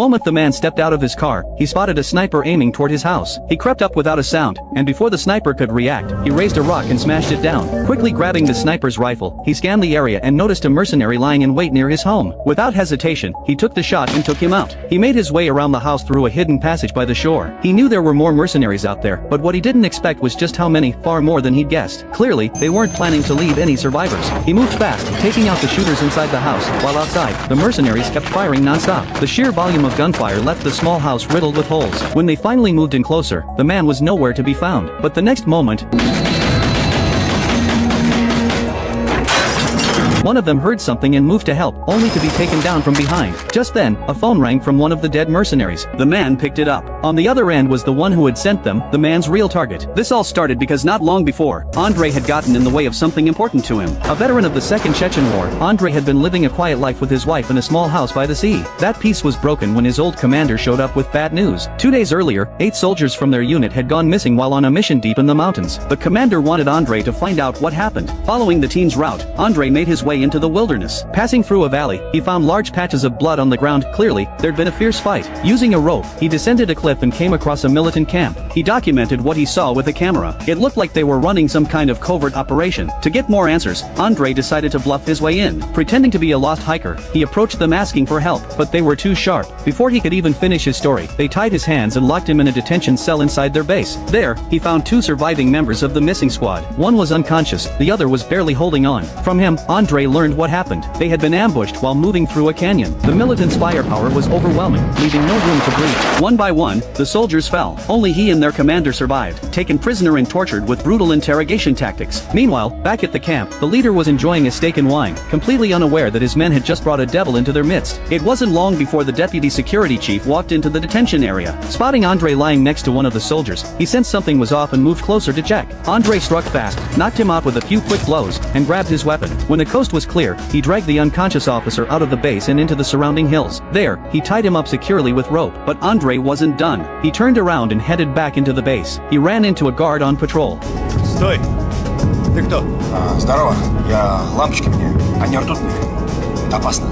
The moment the man stepped out of his car, he spotted a sniper aiming toward his house. He crept up without a sound, and before the sniper could react, he raised a rock and smashed it down. Quickly grabbing the sniper's rifle, he scanned the area and noticed a mercenary lying in wait near his home. Without hesitation, he took the shot and took him out. He made his way around the house through a hidden passage by the shore. He knew there were more mercenaries out there, but what he didn't expect was just how many, far more than he'd guessed. Clearly, they weren't planning to leave any survivors. He moved fast, taking out the shooters inside the house, while outside, the mercenaries kept firing non-stop. The sheer volume of gunfire left the small house riddled with holes. When they finally moved in closer, the man was nowhere to be found. But the next moment, one of them heard something and moved to help, only to be taken down from behind. Just then, a phone rang from one of the dead mercenaries. The man picked it up. On the other end was the one who had sent them, the man's real target. This all started because not long before, Andrei had gotten in the way of something important to him. A veteran of the Second Chechen War, Andrei had been living a quiet life with his wife in a small house by the sea. That peace was broken when his old commander showed up with bad news. 2 days earlier, 8 soldiers from their unit had gone missing while on a mission deep in the mountains. The commander wanted Andrei to find out what happened. Following the team's route, Andrei made his way into the wilderness. Passing through a valley, he found large patches of blood on the ground. Clearly, there'd been a fierce fight. Using a rope, he descended a cliff and came across a militant camp. He documented what he saw with a camera. It looked like they were running some kind of covert operation. To get more answers, Andrei decided to bluff his way in. Pretending to be a lost hiker, he approached them asking for help, but they were too sharp. Before he could even finish his story, they tied his hands and locked him in a detention cell inside their base. There, he found 2 surviving members of the missing squad. One was unconscious, the other was barely holding on. From him, Andrei learned what happened. They had been ambushed while moving through a canyon. The militants' firepower was overwhelming, leaving no room to breathe. One by one, the soldiers fell. Only he and their commander survived, taken prisoner and tortured with brutal interrogation tactics. Meanwhile, back at the camp, the leader was enjoying a steak and wine, completely unaware that his men had just brought a devil into their midst. It wasn't long before the deputy security chief walked into the detention area. Spotting Andrei lying next to one of the soldiers, he sensed something was off and moved closer to check. Andrei struck fast, knocked him out with a few quick blows, and grabbed his weapon. When the coast was clear, he dragged the unconscious officer out of the base and into the surrounding hills. There, he tied him up securely with rope. But Andrei wasn't done. He turned around and headed back into the base. He ran into a guard on patrol. Стой! Ты кто? Здорово, я лампочки меняю. Они ртутные. Это опасно.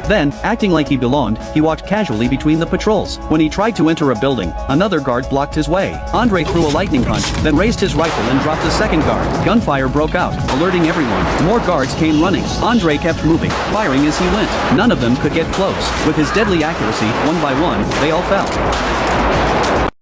Then, acting like he belonged, he walked casually between the patrols. When he tried to enter a building, another guard blocked his way. Andrei threw a lightning punch, then raised his rifle and dropped the second guard. Gunfire broke out, alerting everyone. More guards came running. Andrei kept moving, firing as he went. None of them could get close. With his deadly accuracy, one by one, they all fell.